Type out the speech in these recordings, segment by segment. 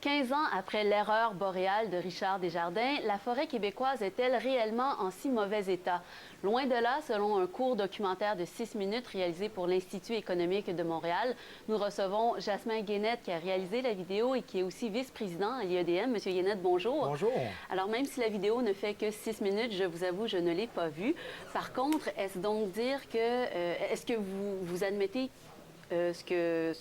15 ans après l'erreur boréale de Richard Desjardins, la forêt québécoise est-elle réellement en si mauvais état? Loin de là, selon un court documentaire de 6 minutes réalisé pour l'Institut économique de Montréal, nous recevons Jasmin Guénette qui a réalisé la vidéo et qui est aussi vice-président à l'IEDM. Monsieur Guénette, bonjour. Bonjour. Alors, même si la vidéo ne fait que 6 minutes, je vous avoue, je ne l'ai pas vue. Par contre, est-ce donc dire que... est-ce que vous admettez ce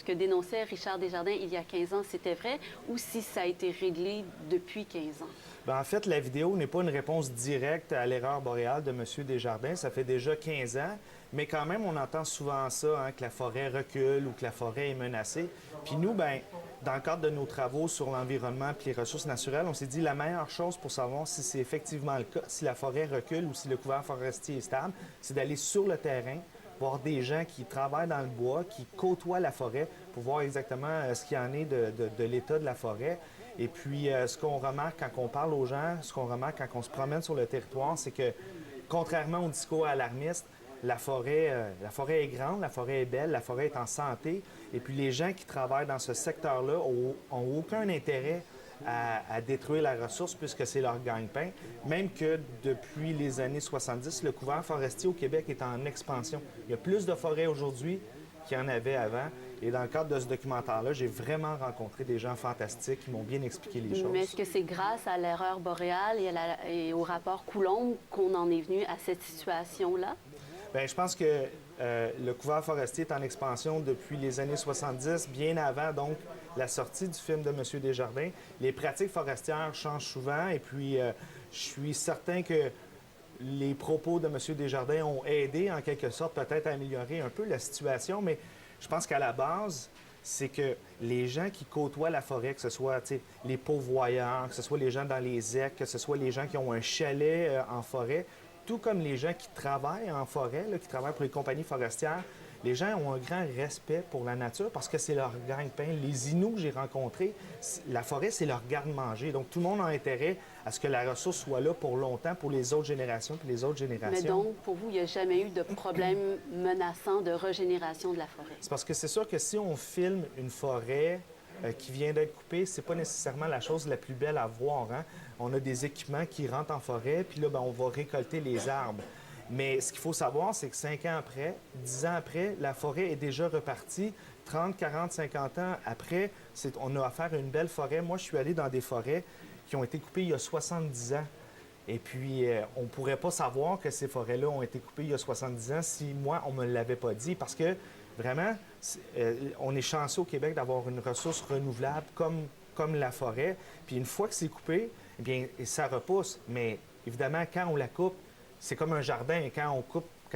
que dénonçait Richard Desjardins il y a 15 ans, c'était vrai, ou si ça a été réglé depuis 15 ans? Bien, en fait, la vidéo n'est pas une réponse directe à l'erreur boréale de M. Desjardins. Ça fait déjà 15 ans, mais quand même, on entend souvent ça, hein, que la forêt recule ou que la forêt est menacée. Puis nous, bien, dans le cadre de nos travaux sur l'environnement et les ressources naturelles, on s'est dit la meilleure chose pour savoir si c'est effectivement le cas, si la forêt recule ou si le couvert forestier est stable, c'est d'aller sur le terrain, voir des gens qui travaillent dans le bois, qui côtoient la forêt pour voir exactement ce qu'il y en est de l'état de la forêt. Et puis, ce qu'on remarque quand on parle aux gens, ce qu'on remarque quand on se promène sur le territoire, c'est que, contrairement au discours alarmiste, la forêt est grande, la forêt est belle, la forêt est en santé. Et puis, les gens qui travaillent dans ce secteur-là ont aucun intérêt à détruire la ressource puisque c'est leur gagne-pain. Même que depuis les années 70, le couvert forestier au Québec est en expansion. Il y a plus de forêts aujourd'hui qu'il y en avait avant. Et dans le cadre de ce documentaire-là, j'ai vraiment rencontré des gens fantastiques qui m'ont bien expliqué les choses. Mais est-ce que c'est grâce à l'erreur boréale et au rapport Coulomb qu'on en est venu à cette situation-là? Bien, je pense que le couvert forestier est en expansion depuis les années 70, bien avant donc la sortie du film de M. Desjardins. Les pratiques forestières changent souvent et puis je suis certain que les propos de M. Desjardins ont aidé en quelque sorte peut-être à améliorer un peu la situation, mais je pense qu'à la base, c'est que les gens qui côtoient la forêt, que ce soit les pourvoyeurs, que ce soit les gens dans les ZEC, que ce soit les gens qui ont un chalet en forêt, tout comme les gens qui travaillent en forêt, là, qui travaillent pour les compagnies forestières, les gens ont un grand respect pour la nature parce que c'est leur gagne-pain. Les Inuits que j'ai rencontrés, la forêt, c'est leur garde-manger. Donc, tout le monde a intérêt à ce que la ressource soit là pour longtemps, pour les autres générations puis les autres générations. Mais donc, pour vous, il n'y a jamais eu de problème menaçant de régénération de la forêt? C'est parce que c'est sûr que si on filme une forêt qui vient d'être coupée, c'est pas nécessairement la chose la plus belle à voir, hein? On a des équipements qui rentrent en forêt, puis là, bien, on va récolter les arbres. Mais ce qu'il faut savoir, c'est que 5 ans après, 10 ans après, la forêt est déjà repartie. 30, 40, 50 ans après, on a affaire à une belle forêt. Moi, je suis allé dans des forêts qui ont été coupées il y a 70 ans. Et puis, on ne pourrait pas savoir que ces forêts-là ont été coupées il y a 70 ans si moi, on ne me l'avait pas dit. Parce que, vraiment, on est chanceux au Québec d'avoir une ressource renouvelable comme la forêt. Puis une fois que c'est coupé, eh bien, ça repousse. Mais évidemment, quand on la coupe, c'est comme un jardin. Quand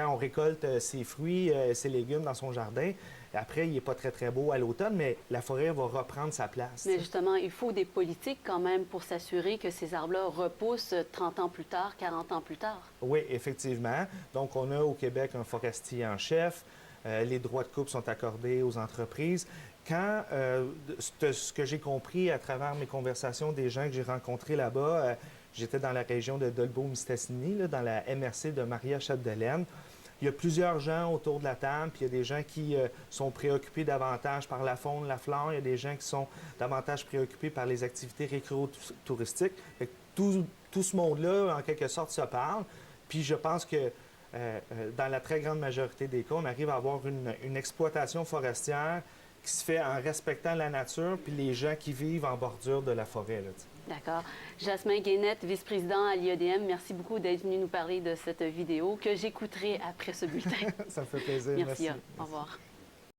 on récolte ses fruits, ses légumes dans son jardin, après, il n'est pas très, très beau à l'automne, mais la forêt va reprendre sa place. Mais justement, il faut des politiques quand même pour s'assurer que ces arbres-là repoussent 30 ans plus tard, 40 ans plus tard. Oui, effectivement. Donc, on a au Québec un forestier en chef. Les droits de coupe sont accordés aux entreprises. Quand, ce que j'ai compris à travers mes conversations des gens que j'ai rencontrés là-bas, j'étais dans la région de Dolbeau-Mistassini, dans la MRC de Maria-Chapdelaine. Il y a plusieurs gens autour de la table, puis il y a des gens qui sont préoccupés davantage par la faune, la flore. Il y a des gens qui sont davantage préoccupés par les activités récréo-touristiques. Tout ce monde-là, en quelque sorte, se parle. Puis je pense que dans la très grande majorité des cas, on arrive à avoir une exploitation forestière qui se fait en respectant la nature puis les gens qui vivent en bordure de la forêt. D'accord. Jasmin Guénette, vice-président à l'IEDM, merci beaucoup d'être venu nous parler de cette vidéo que j'écouterai après ce bulletin. Ça me fait plaisir. Merci. Au revoir.